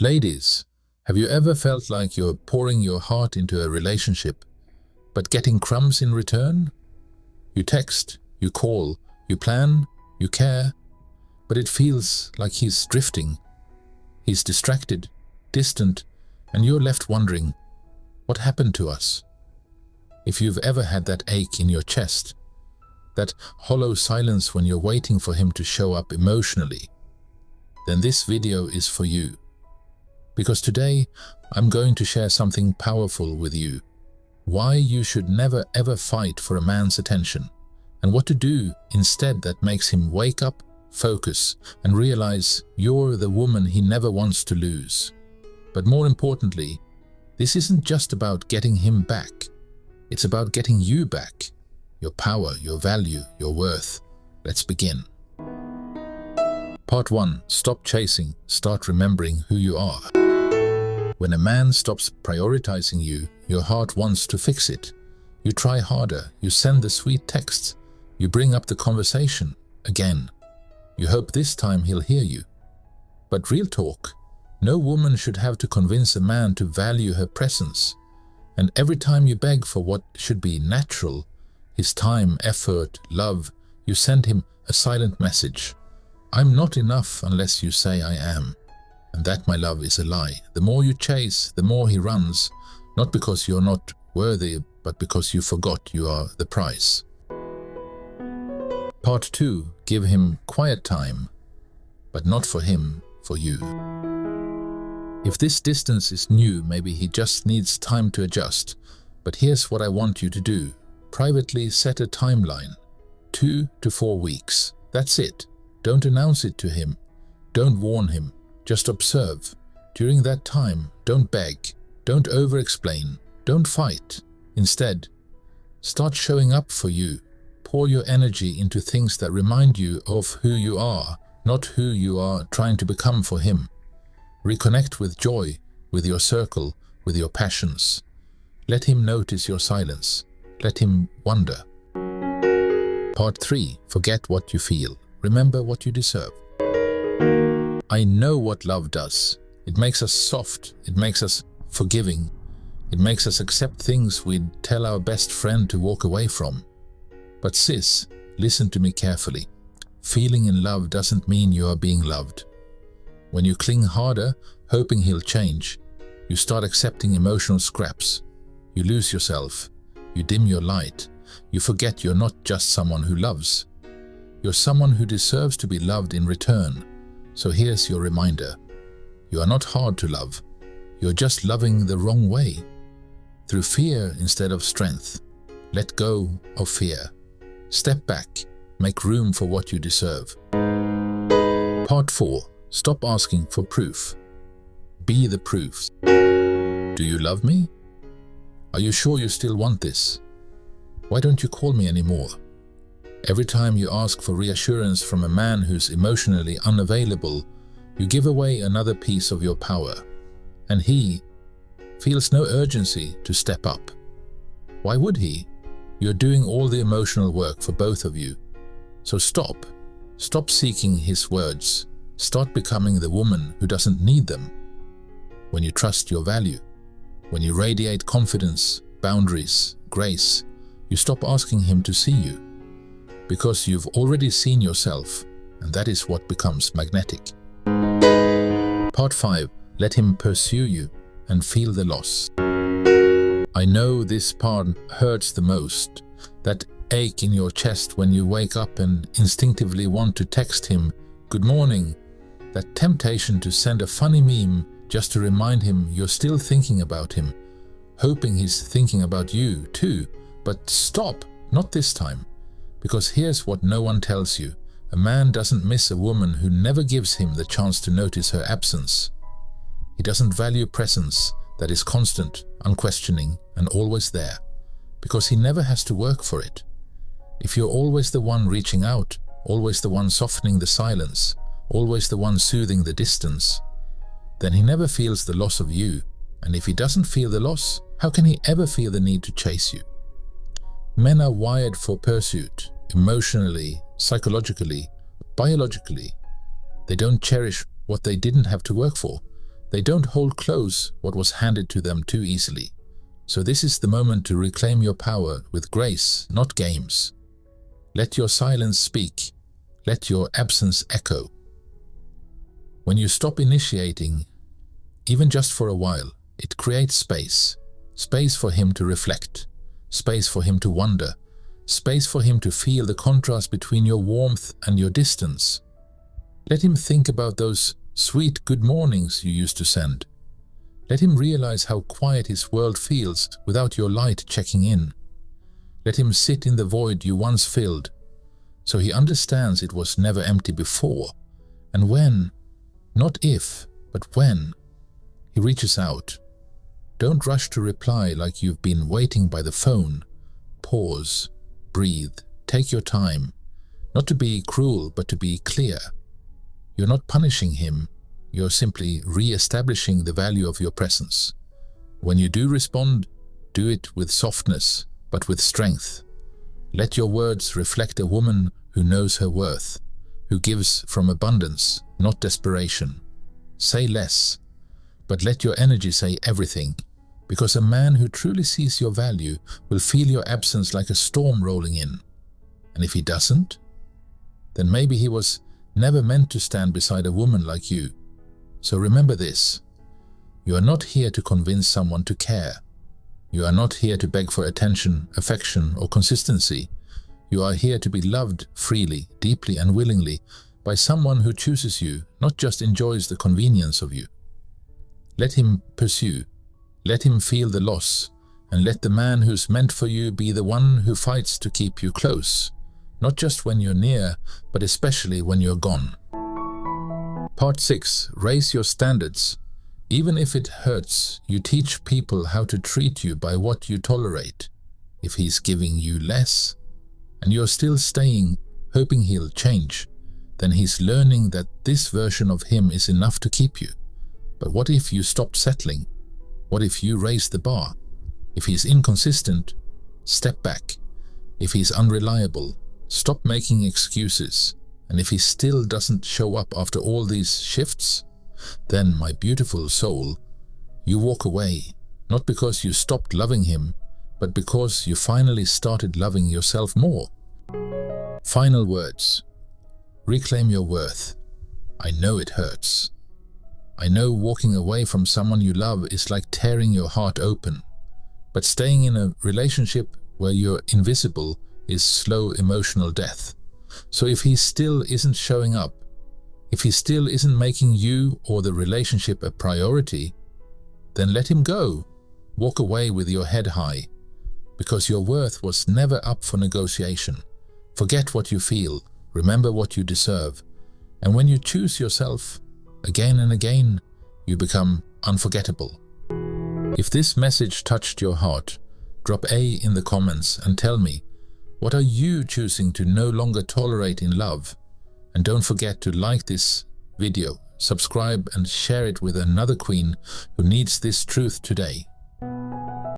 Ladies, have you ever felt like you're pouring your heart into a relationship, but getting crumbs in return? You text, you call, you plan, you care, but it feels like he's drifting. He's distracted, distant, and you're left wondering, what happened to us? If you've ever had that ache in your chest, that hollow silence when you're waiting for him to show up emotionally, then this video is for you. Because today, I'm going to share something powerful with you. Why you should never ever fight for a man's attention, and what to do instead that makes him wake up, focus, and realize you're the woman he never wants to lose. But more importantly, this isn't just about getting him back. It's about getting you back. Your power, your value, your worth. Let's begin. Part 1. Stop chasing. Start remembering who you are. When a man stops prioritizing you, your heart wants to fix it. You try harder, you send the sweet texts, you bring up the conversation again. You hope this time he'll hear you. But real talk, no woman should have to convince a man to value her presence. And every time you beg for what should be natural, his time, effort, love, you send him a silent message. I'm not enough unless you say I am. And that, my love, is a lie. The more you chase, the more he runs, not because you're not worthy, but because you forgot you are the prize. Part 2. Give him quiet time, but not for him, for you. If this distance is new, maybe he just needs time to adjust. But here's what I want you to do. Privately set a timeline. 2 to 4 weeks. That's it. Don't announce it to him. Don't warn him. Just observe. During that time, don't beg, don't over-explain, don't fight. Instead, start showing up for you. Pour your energy into things that remind you of who you are, not who you are trying to become for him. Reconnect with joy, with your circle, with your passions. Let him notice your silence. Let him wonder. Part 3. Forget what you feel. Remember what you deserve. I know what love does. It makes us soft, it makes us forgiving, it makes us accept things we'd tell our best friend to walk away from. But sis, listen to me carefully. Feeling in love doesn't mean you are being loved. When you cling harder, hoping he'll change, you start accepting emotional scraps. You lose yourself, you dim your light, you forget you're not just someone who loves. You're someone who deserves to be loved in return. So here's your reminder. You are not hard to love. You're just loving the wrong way. Through fear instead of strength. Let go of fear. Step back. Make room for what you deserve. Part 4. Stop asking for proof. Be the proof. Do you love me? Are you sure you still want this? Why don't you call me anymore? Every time you ask for reassurance from a man who's emotionally unavailable, you give away another piece of your power, and he feels no urgency to step up. Why would he? You're doing all the emotional work for both of you. So stop. Stop seeking his words. Start becoming the woman who doesn't need them. When you trust your value, when you radiate confidence, boundaries, grace, you stop asking him to see you. Because you've already seen yourself, and that is what becomes magnetic. Part 5. Let him pursue you and feel the loss. I know this part hurts the most. That ache in your chest when you wake up and instinctively want to text him, "Good morning." That temptation to send a funny meme just to remind him you're still thinking about him, hoping he's thinking about you too. But stop, not this time. Because here's what no one tells you. A man doesn't miss a woman who never gives him the chance to notice her absence. He doesn't value presence that is constant, unquestioning, and always there. Because he never has to work for it. If you're always the one reaching out, always the one softening the silence, always the one soothing the distance, then he never feels the loss of you. And if he doesn't feel the loss, how can he ever feel the need to chase you? Men are wired for pursuit. Emotionally, psychologically, biologically. They don't cherish what they didn't have to work for. They don't hold close what was handed to them too easily. So this is the moment to reclaim your power with grace, not games. Let your silence speak. Let your absence echo. When you stop initiating, even just for a while, it creates space. Space for him to reflect. Space for him to wonder. Space for him to feel the contrast between your warmth and your distance. Let him think about those sweet good mornings you used to send. Let him realize how quiet his world feels without your light checking in. Let him sit in the void you once filled, so he understands it was never empty before. And when, not if, but when, he reaches out, don't rush to reply like you've been waiting by the phone. Pause, breathe, take your time, not to be cruel, but to be clear. You're not punishing him, you're simply re-establishing the value of your presence. When you do respond, do it with softness, but with strength. Let your words reflect a woman who knows her worth, who gives from abundance, not desperation. Say less, but let your energy say everything, because a man who truly sees your value will feel your absence like a storm rolling in. And if he doesn't, then maybe he was never meant to stand beside a woman like you. So remember this, you are not here to convince someone to care. You are not here to beg for attention, affection, or consistency. You are here to be loved freely, deeply, and willingly by someone who chooses you, not just enjoys the convenience of you. Let him pursue, let him feel the loss, and let the man who's meant for you be the one who fights to keep you close. Not just when you're near, but especially when you're gone. Part 6. Raise your standards. Even if it hurts, you teach people how to treat you by what you tolerate. If he's giving you less, and you're still staying, hoping he'll change, then he's learning that this version of him is enough to keep you. But what if you stopped settling? What if you raise the bar? If he's inconsistent, step back. If he's unreliable, stop making excuses. And if he still doesn't show up after all these shifts, then, my beautiful soul, you walk away, not because you stopped loving him, but because you finally started loving yourself more. Final words. Reclaim your worth. I know it hurts. I know walking away from someone you love is like tearing your heart open, but staying in a relationship where you're invisible is slow emotional death. So if he still isn't showing up, if he still isn't making you or the relationship a priority, then let him go. Walk away with your head high, because your worth was never up for negotiation. Forget what you feel, remember what you deserve, and when you choose yourself, again and again, you become unforgettable. If this message touched your heart, drop A in the comments and tell me, what are you choosing to no longer tolerate in love? And don't forget to like this video, subscribe and share it with another queen who needs this truth today.